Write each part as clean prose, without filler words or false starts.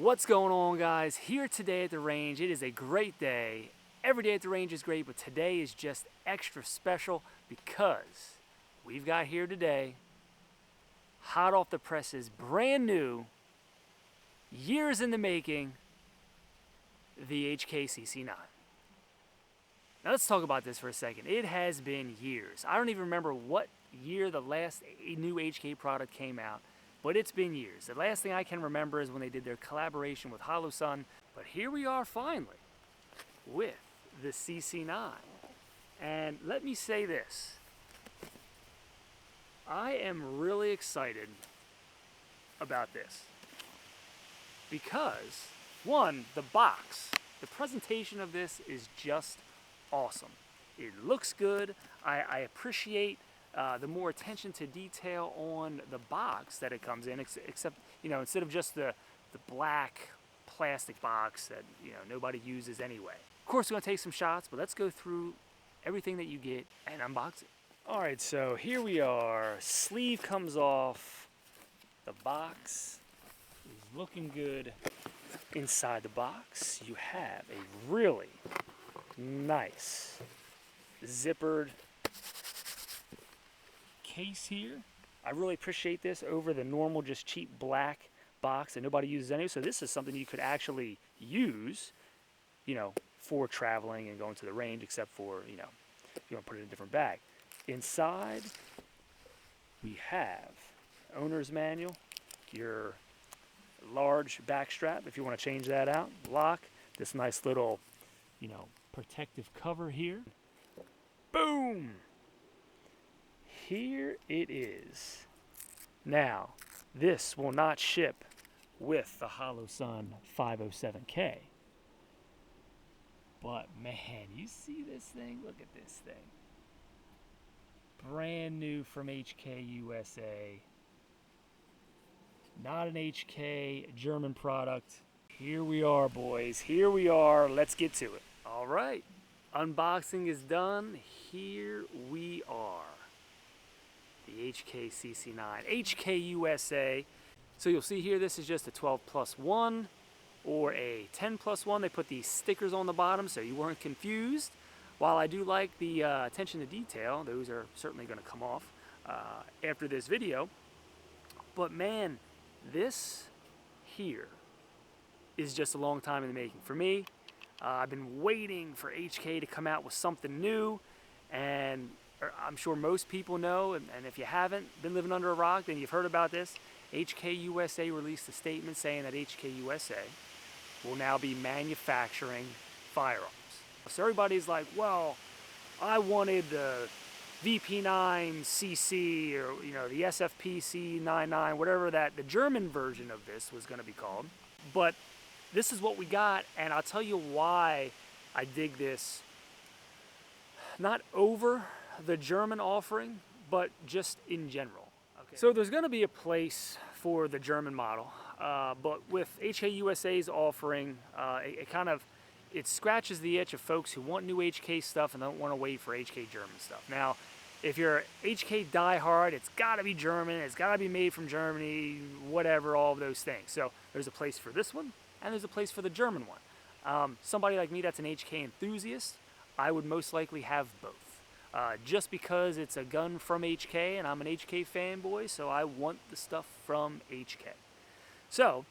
What's going on, guys? Here today at the range. It is a great day. Every day at the range is great, but today is just extra special because we've got here today, hot off the presses, brand new, years in the making, the HK Cc9. Now let's talk about this for a second. It has been years. I don't even remember what year the last new HK product came out, but it's been years. The last thing I can remember is when they did their collaboration with Holosun. But here we are finally with the Cc9. And let me say this. I am really excited about this because, one, the box, the presentation of this is just awesome. It looks good. I appreciate the more attention to detail on the box that it comes in, except, you know, instead of just the black plastic box that, you know, nobody uses anyway. Of course, we're gonna take some shots, but let's go through everything that you get and unbox it. All right, so here we are. Sleeve comes off. The box is looking good. Inside the box, you have a really nice zippered case here. I really appreciate this over the normal just cheap black box that nobody uses anyway. So this is something you could actually use, you know, for traveling and going to the range, except for, you know, if you want to put it in a different bag. Inside, we have owner's manual, your large back strap if you want to change that out, lock, this nice little, you know, protective cover here. Boom! Here it is. Now, this will not ship with the Holosun 507K. But man, you see this thing? Look at this thing. Brand new from HK USA. Not an HK German product. Here we are, boys. Here we are. Let's get to it. All right. Unboxing is done. Here we are. The HK Cc9. HK USA. So you'll see here this is just a 12+1 or a 10+1. They put these stickers on the bottom so you weren't confused. While I do like the attention to detail, those are certainly going to come off after this video. But man, this here is just a long time in the making. For me, I've been waiting for HK to come out with something new, and I'm sure most people know, and if you haven't been living under a rock, then you've heard about this. HK USA released a statement saying that HK USA will now be manufacturing firearms. So everybody's like, well, I wanted the VP9CC or, you know, the SFP-C99, whatever that, the German version of this was going to be called. But this is what we got, and I'll tell you why I dig this. Not over the German offering, but just in general. Okay. So there's going to be a place for the German model, but with HK USA's offering, it scratches the itch of folks who want new HK stuff and don't want to wait for HK German stuff. Now, if you're HK diehard, it's got to be German, it's got to be made from Germany, whatever, all of those things. So there's a place for this one, and there's a place for the German one. Somebody like me that's an HK enthusiast, I would most likely have both. Just because it's a gun from HK, and I'm an HK fanboy, so I want the stuff from HK. So,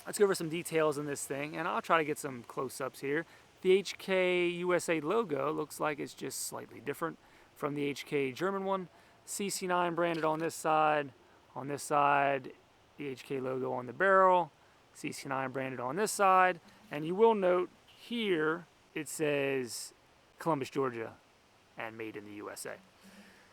let's go over some details in this thing, and I'll try to get some close-ups here. The HK USA logo looks like it's just slightly different from the HK German one. Cc9 branded on this side. On this side, the HK logo on the barrel. Cc9 branded on this side. And you will note here it says Columbus, Georgia, and made in the USA.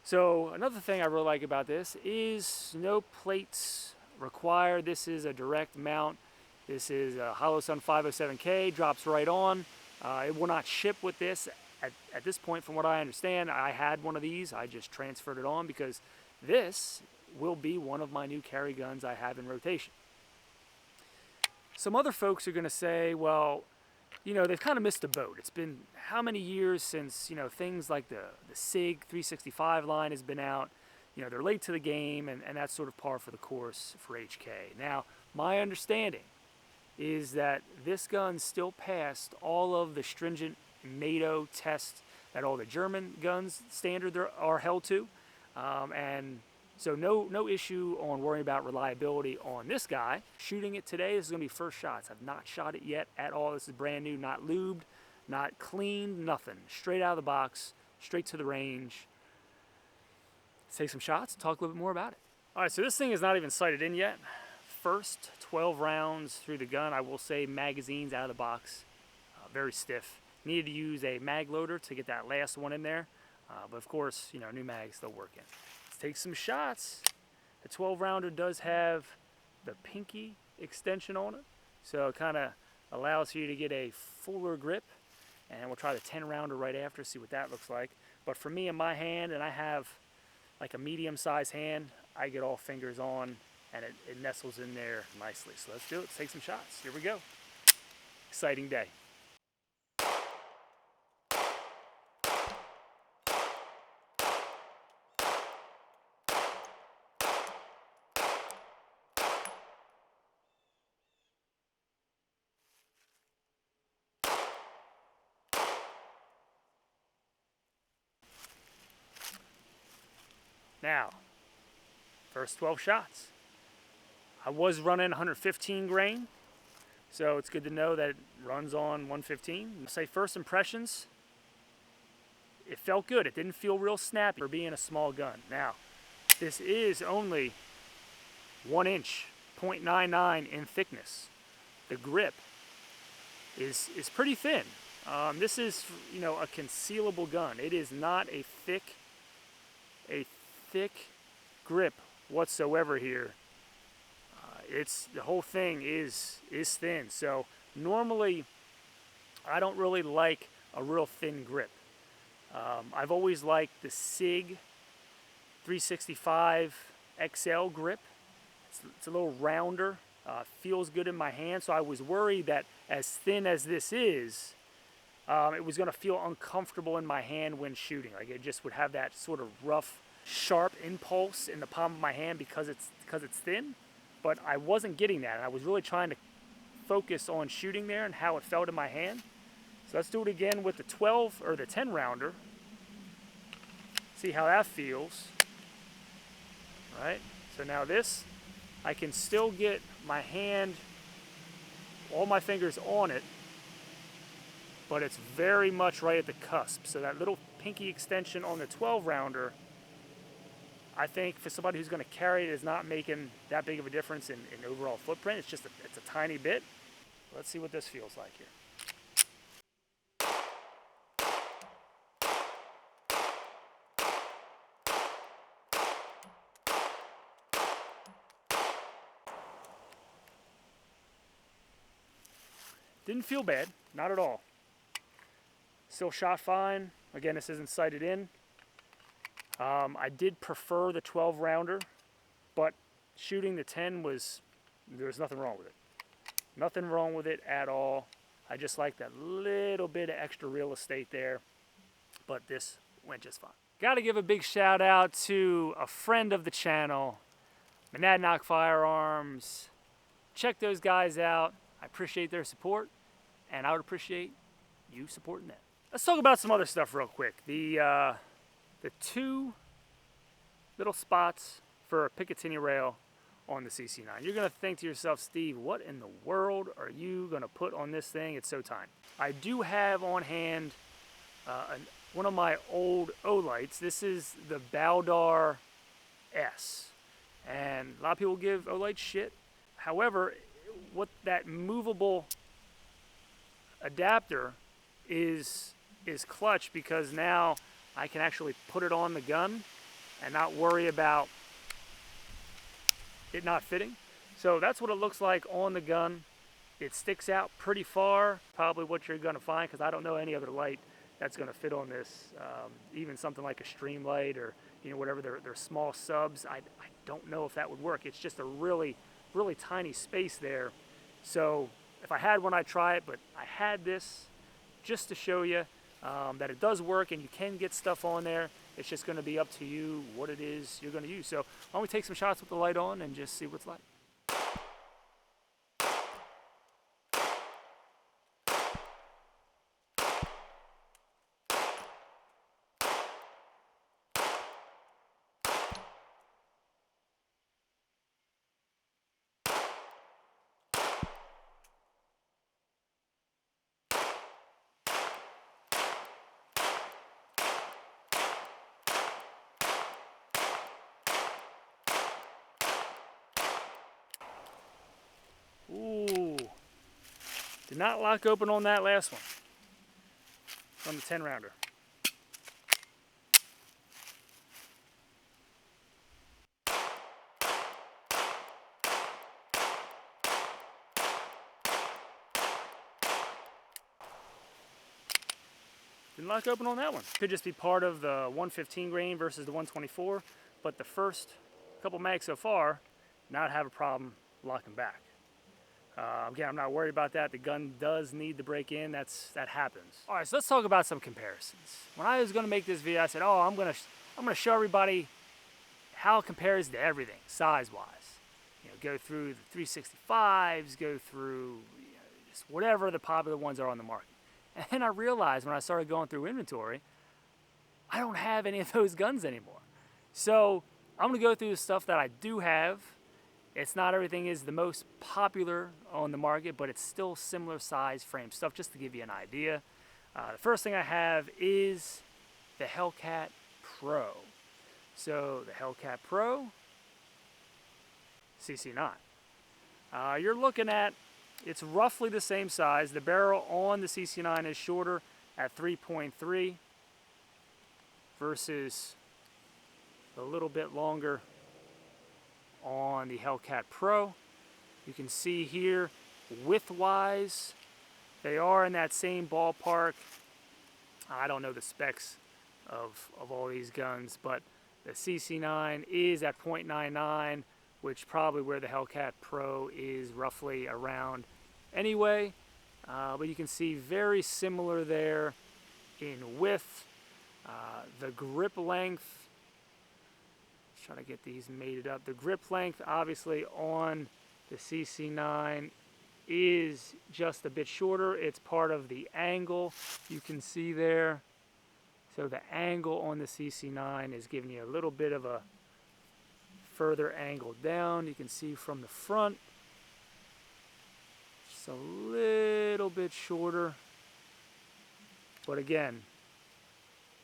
So another thing I really like about this is no plates required. This is a direct mount. This is a Holosun 507K, drops right on. It will not ship with this at this point, from what I understand. I had one of these, I just transferred it on because this will be one of my new carry guns I have in rotation. Some other folks are gonna say, well, you know, they've kind of missed the boat. It's been how many years since, you know, things like the SIG 365 line has been out. You know, they're late to the game, and that's sort of par for the course for HK. Now, my understanding is that this gun still passed all of the stringent NATO tests that all the German guns standard are held to. And so no issue on worrying about reliability on this guy. Shooting it today, this is gonna be first shots. I've not shot it yet at all. This is brand new, not lubed, not cleaned, nothing. Straight out of the box, straight to the range. Let's take some shots, talk a little bit more about it. All right, so this thing is not even sighted in yet. First 12 rounds through the gun. I will say magazines out of the box, very stiff. Needed to use a mag loader to get that last one in there. But of course, you know, new mags still working. Let's take some shots. The 12 rounder does have the pinky extension on it. So it kind of allows you to get a fuller grip. And we'll try the 10 rounder right after, see what that looks like. But for me in my hand, and I have like a medium sized hand, I get all fingers on and it nestles in there nicely. So let's do it, let's take some shots. Here we go. Exciting day. Now, first 12 shots. I was running 115 grain, so it's good to know that it runs on 115. I'll say first impressions, it felt good. It didn't feel real snappy for being a small gun. Now, this is only 1 inch, 0.99 in thickness. The grip is pretty thin. This is, you know, a concealable gun. It is not a thick grip whatsoever here. The whole thing is thin. So normally I don't really like a real thin grip. I've always liked the SIG 365 XL grip. It's a little rounder, feels good in my hand. So I was worried that as thin as this is, it was going to feel uncomfortable in my hand when shooting. Like it just would have that sort of rough, sharp impulse in the palm of my hand because it's thin. But I wasn't getting that, and I was really trying to focus on shooting there and how it felt in my hand. So let's do it again with the 12 or the 10 rounder. See how that feels. All right. So now this, I can still get my hand, all my fingers on it, but it's very much right at the cusp. So that little pinky extension on the 12 rounder, I think for somebody who's going to carry it is not making that big of a difference in overall footprint. It's a tiny bit. Let's see what this feels like here. Didn't feel bad, not at all. Still shot fine. Again, this isn't sighted in. I did prefer the 12 rounder, but shooting the 10 there was nothing wrong with it. Nothing wrong with it at all. I just like that little bit of extra real estate there, but this went just fine. Got to give a big shout out to a friend of the channel, Monadnock Firearms. Check those guys out. I appreciate their support, and I would appreciate you supporting them. Let's talk about some other stuff real quick. The two little spots for a Picatinny rail on the Cc9. You're going to think to yourself, Steve, what in the world are you going to put on this thing? It's so tiny. I do have on hand one of my old Olights. This is the Baldar S. And a lot of people give Olights shit. However, what that movable adapter is clutch, because now I can actually put it on the gun and not worry about it not fitting. So that's what it looks like on the gun. It sticks out pretty far, probably what you're gonna find, because I don't know any other light that's gonna fit on this. Even something like a Streamlight or whatever, they're small subs. I don't know if that would work. It's just a really, really tiny space there. So if I had one, I'd try it, but I had this just to show you that it does work and you can get stuff on there. It's just going to be up to you what it is you're going to use. So why don't we take some shots with the light on and just see what it's like. Did not lock open on that last one from the 10 rounder. Didn't lock open on that one. Could just be part of the 115 grain versus the 124, but the first couple mags so far, not have a problem locking back. Again, I'm not worried about that. The gun does need to break in. That happens. All right, so let's talk about some comparisons. When I was going to make this video, I said, "Oh, I'm gonna show everybody how it compares to everything, size-wise. You know, go through the 365s, go through just whatever the popular ones are on the market." And then I realized when I started going through inventory, I don't have any of those guns anymore. So I'm gonna go through the stuff that I do have. It's not everything is the most popular on the market, but it's still similar size frame stuff, just to give you an idea. The first thing I have is the Hellcat Pro. So the Hellcat Pro Cc9. You're looking at, it's roughly the same size. The barrel on the Cc9 is shorter at 3.3 versus a little bit longer on the Hellcat Pro. You can see here, width-wise, they are in that same ballpark. I don't know the specs of all these guns, but the Cc9 is at 0.99, which probably where the Hellcat Pro is roughly around anyway. But you can see very similar there in width. The grip length, let's try to get these mated up. The grip length obviously on the Cc9 is just a bit shorter. It's part of the angle you can see there. So the angle on the Cc9 is giving you a little bit of a further angle down. You can see from the front, just a little bit shorter. But again,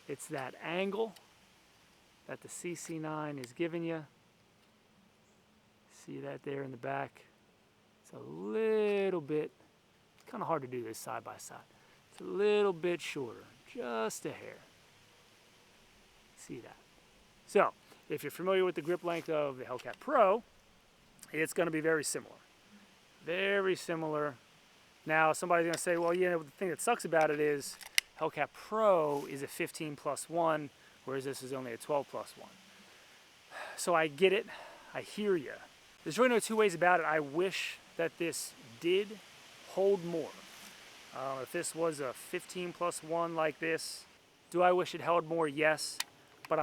it's that angle that the Cc9 is giving you. See that there in the back? It's a little bit, it's kind of hard to do this side by side. It's a little bit shorter, just a hair. See that? So, if you're familiar with the grip length of the Hellcat Pro, it's going to be very similar. Very similar. Now, somebody's going to say, well, you know, the thing that sucks about it is Hellcat Pro is a 15+1, whereas this is only a 12+1. So I get it. I hear you. There's really no two ways about it. I wish that this did hold more. If this was a 15+1 like this, do I wish it held more? Yes. But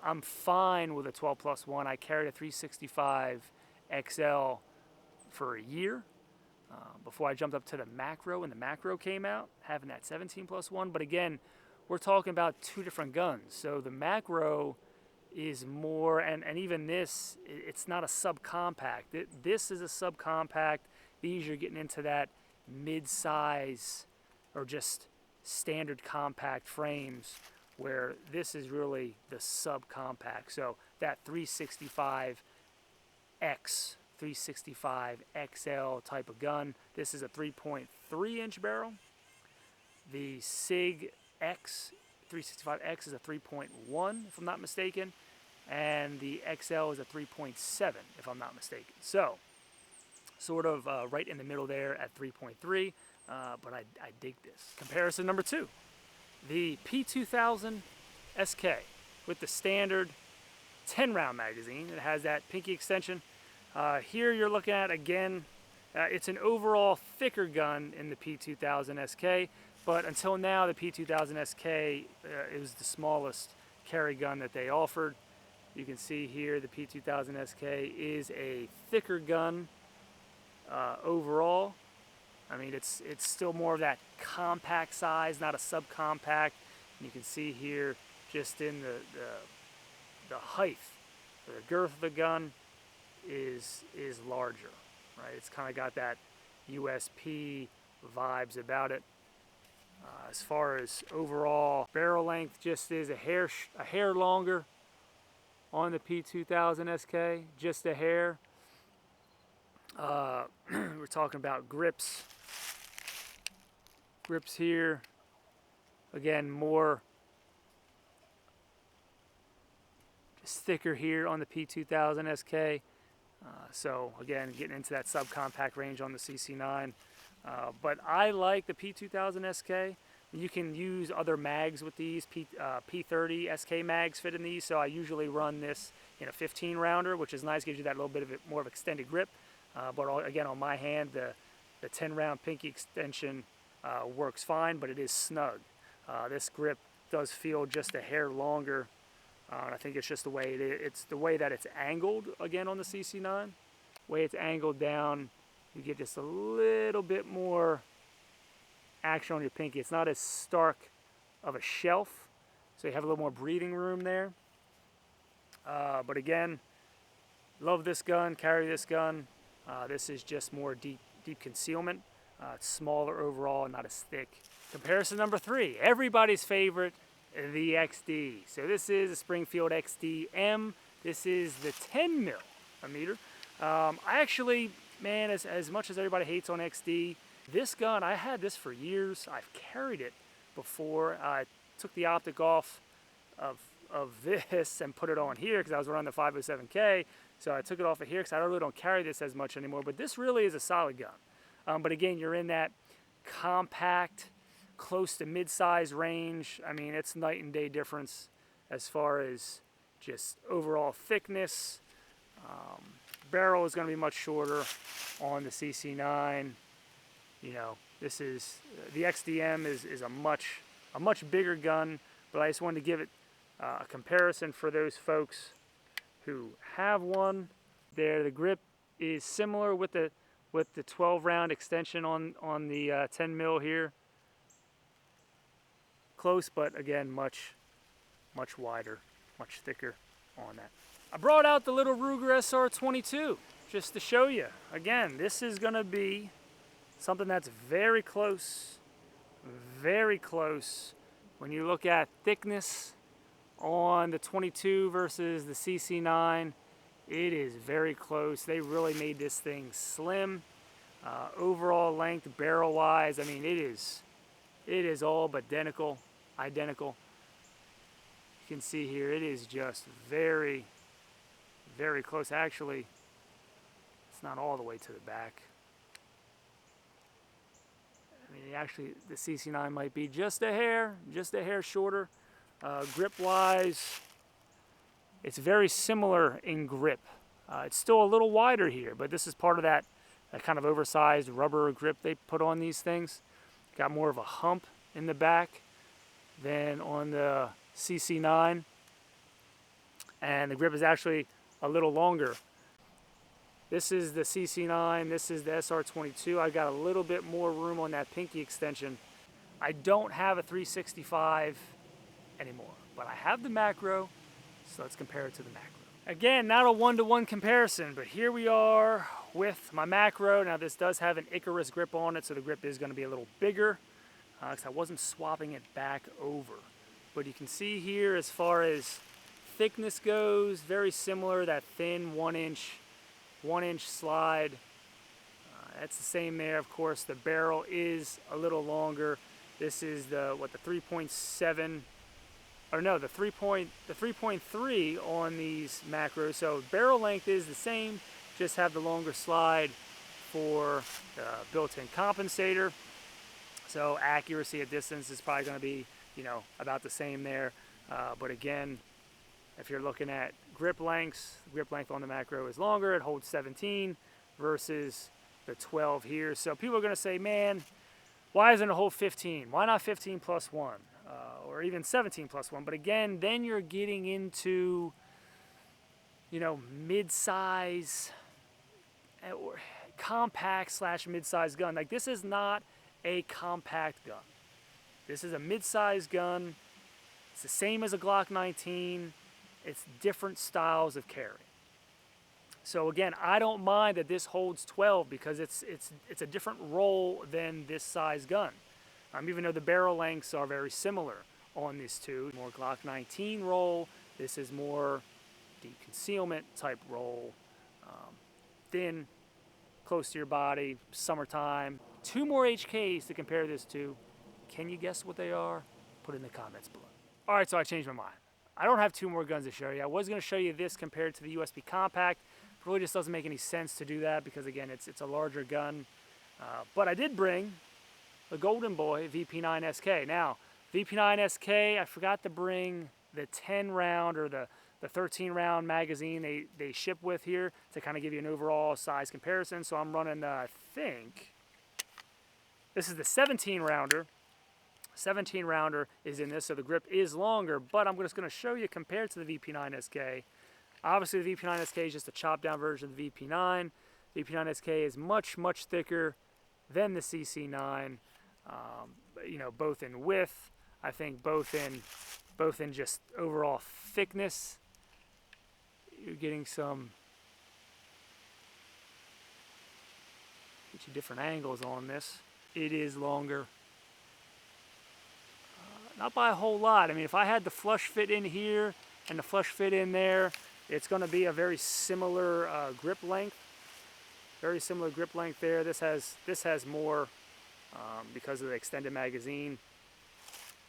I'm fine with a 12+1. I carried a 365 XL for a year before I jumped up to the Macro, and the Macro came out, having that 17+1. But again, we're talking about two different guns. So the Macro is more, and even this, it's not a subcompact. This is a subcompact. These, you're getting into that mid-size or just standard compact frames, where this is really the subcompact. So that 365X, 365 XL type of gun. This is a 3.3 inch barrel. The SIG X 365X is a 3.1 if I'm not mistaken, and the XL is a 3.7 if I'm not mistaken. So sort of right in the middle there at 3.3, but I dig this. Comparison number 2. The P2000 SK with the standard 10 round magazine. It has that pinky extension. Here you're looking at, again, it's an overall thicker gun in the P2000 SK, but until now the P2000 SK is the smallest carry gun that they offered. You can see here the P2000 SK is a thicker gun overall. I mean, it's still more of that compact size, not a subcompact. And you can see here, just in the height, the girth of the gun is larger, right? It's kind of got that USP vibes about it. As far as overall barrel length, just is a hair longer on the P2000 SK, just a hair. We're talking about grips. Grips here, again, more just thicker here on the P2000 SK. So again, getting into that subcompact range on the CC9. But I like the P2000 SK. You can use other mags with these. P30 SK mags fit in these, so I usually run this in a 15 rounder, which is nice, gives you that little bit of more of extended grip. But again, on my hand, the 10 round pinky extension works fine, but it is snug. This grip does feel just a hair longer. I think it's just the way it's the way that it's angled again on the CC9. The way it's angled down, you get just a little bit more action on your pinky. It's not as stark of a shelf, so you have a little more breathing room there. But again, love this gun, carry this gun. This is just more deep concealment. It's smaller overall, not as thick. Comparison number 3, everybody's favorite, the XD. So this is a Springfield XD-M. This is the 10 millimeter. I actually, man, as much as everybody hates on XD, this gun, I had this for years. I've carried it before. I took the optic off of this and put it on here because I was running the 507K. So I took it off of here because I really don't carry this as much anymore. But this really is a solid gun. But again, you're in that compact, close to mid-size range. I mean, it's night and day difference as far as just overall thickness. Barrel is going to be much shorter on the CC9. You know, this is the XDM is a much bigger gun, but I just wanted to give it a comparison for those folks who have one. There, the grip is similar with the 12 round extension on the 10 mil here. Close, but again, much wider, much thicker on that. I brought out the little Ruger SR22 just to show you. Again, this is going to be something that's very close when you look at thickness on the 22 versus the CC9. It is very close. They really made this thing slim. Overall length, barrel wise, I mean, it is all but identical. You can see here, it is just very close. Actually, it's not all the way to the back. I mean, actually, the CC9 might be just a hair shorter. Grip-wise, it's very similar in grip. It's still a little wider here, but this is part of that kind of oversized rubber grip they put on these things. Got more of a hump in the back than on the CC9, and the grip is actually a little longer. This is the CC9, this is the SR22. I got a little bit more room on that pinky extension. I don't have a 365 anymore, but I have the macro, so let's compare it to the macro. Again, not a one-to-one comparison, but here we are with my macro. Now this does have an Icarus grip on it, so the grip is going to be a little bigger because I wasn't swapping it back over. But you can see here, as far as thickness goes, very similar, that thin one inch slide. That's the same there. Of course, the barrel is a little longer. This is the 3.7, or no, the 3.3 on these macros. So barrel length is the same, just have the longer slide for the built-in compensator. So accuracy at distance is probably going to be, you know, about the same there. But again, if you're looking at grip lengths, the grip length on the macro is longer. It holds 17 versus the 12 here. So people are going to say, man, why isn't it hold 15? Why not 15 plus 1? Or even 17 plus 1? But again, then you're getting into, you know, mid-size or compact slash mid-size gun. Like, this is not a compact gun. This is a mid-size gun. It's the same as a Glock 19. It's different styles of carry. So again, I don't mind that this holds 12 because it's a different roll than this size gun. Even though the barrel lengths are very similar on these two. More Glock 19 roll. This is more deep concealment type roll. Thin, close to your body, summertime. 2 more HKs to compare this to. Can you guess what they are? Put it in the comments below. All right, so I changed my mind. I don't have two more guns to show you. I was going to show you this compared to the USB Compact. It really just doesn't make any sense to do that because, again, it's a larger gun. But I did bring the Golden Boy VP9 SK. Now, VP9 SK, I forgot to bring the 10 round or the 13 round magazine they ship with here to kind of give you an overall size comparison. So I'm running, I think, this is the 17 rounder. 17 rounder is in this, so the grip is longer, but I'm just going to show you compared to the VP9 SK. Obviously, the VP9 SK is just a chopped down version of the VP9. VP9 SK is much, much thicker than the CC9. You know, both in width, I think both in just overall thickness. You're getting some, get you different angles on this. It is longer. Not by a whole lot. I mean, if I had the flush fit in here and the flush fit in there, it's going to be a very similar grip length. Very similar grip length there. This has more because of the extended magazine,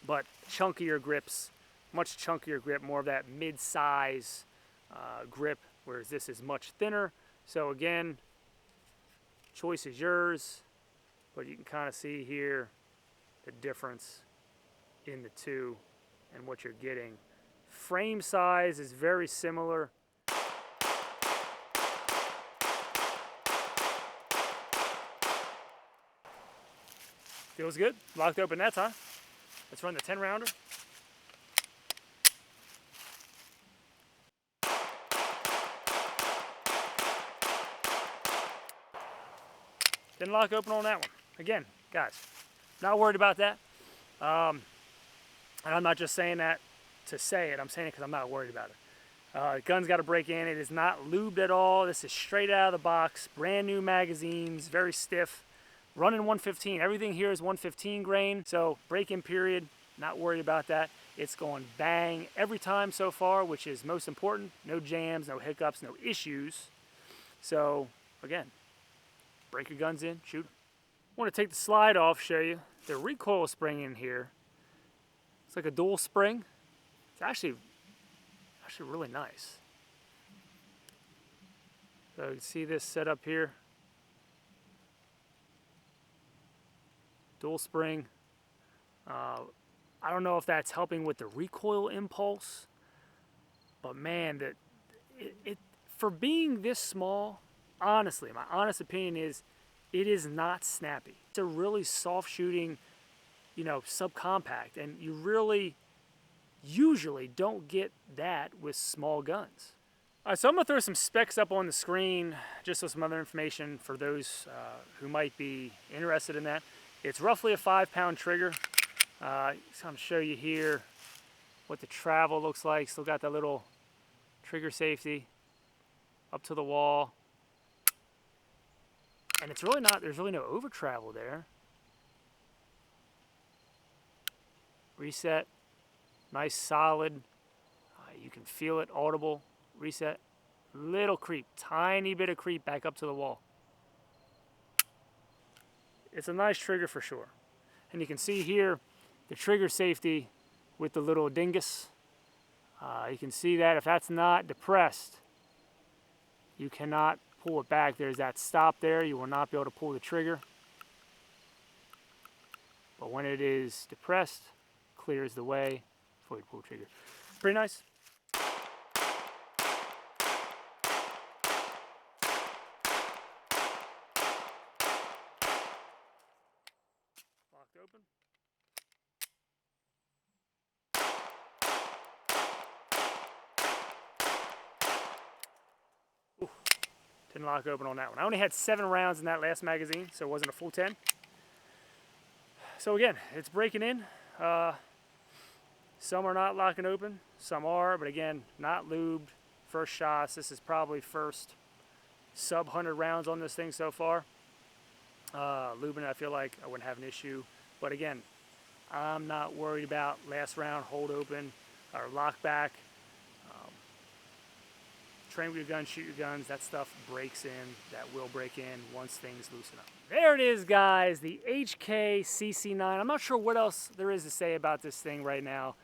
but chunkier grips, much chunkier grip, more of that mid-size grip, whereas this is much thinner. So again, choice is yours, but you can kind of see here the difference in the two and what you're getting. Frame size is very similar. Feels good. Locked open that time. Let's run the 10 rounder. Didn't lock open on that one. Again, guys, not worried about that. And I'm not just saying that to say it, I'm saying it because I'm not worried about it. The gun's got to break in. It is not lubed at all. This is straight out of the box, brand new magazines, very stiff, running 115. Everything here is 115 grain, so break-in period, not worried about that. It's going bang every time so far, which is most important. No jams, no hiccups, no issues. So, again, break your guns in, shoot. I want to take the slide off, show you the recoil spring in here. It's like a dual spring. It's actually really nice. So you can see this set up here. Dual spring. I don't know if that's helping with the recoil impulse, but man, for being this small, honestly, my honest opinion is it is not snappy. It's a really soft shooting, you know, subcompact, and you really usually don't get that with small guns. All right, so I'm gonna throw some specs up on the screen just with some other information for those who might be interested in that. It's roughly a 5-pound trigger. Just gonna show you here what the travel looks like. Still got that little trigger safety up to the wall. And it's really not, there's really no over travel there. Reset, nice solid, you can feel it, audible, reset, little creep, tiny bit of creep back up to the wall. It's a nice trigger for sure. And you can see here the trigger safety with the little dingus. You can see that if that's not depressed, you cannot pull it back. There's that stop there. You will not be able to pull the trigger. But when it is depressed, clears the way before you pull the trigger. Pretty nice. Locked open. Ooh, didn't lock open on that one. I only had 7 rounds in that last magazine, so it wasn't a full 10. So again, it's breaking in. Some are not locking open, some are, but again, not lubed, first shots. This is probably first sub 100 rounds on this thing so far. Lubing, I feel like I wouldn't have an issue, but again, I'm not worried about last round hold open or lock back. train with your guns, shoot your guns. That stuff breaks in, that will break in once things loosen up. There it is, guys, the HK Cc9. I'm not sure what else there is to say about this thing right now.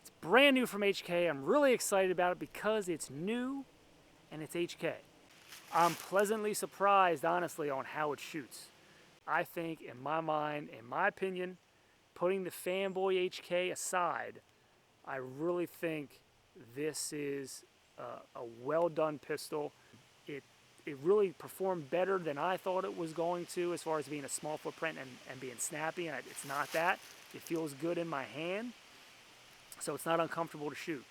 It's brand new from HK. I'm really excited about it because it's new and it's HK. I'm pleasantly surprised, honestly, on how it shoots. I think, in my mind, in my opinion, putting the fanboy HK aside, I really think this is a well-done pistol. It really performed better than I thought it was going to as far as being a small footprint and being snappy, and it's not that. It feels good in my hand, so it's not uncomfortable to shoot.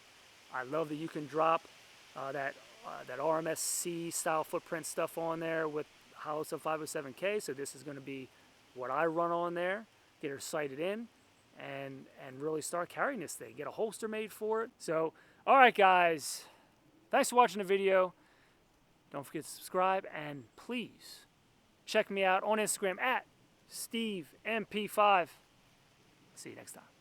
I love that you can drop that RMSC style footprint stuff on there with hollow sub 507K, so this is going to be what I run on there, get her sighted in, and really start carrying this thing, get a holster made for it. So, all right, guys, thanks for watching the video. Don't forget to subscribe, and please check me out on Instagram at SteveMP5. See you next time.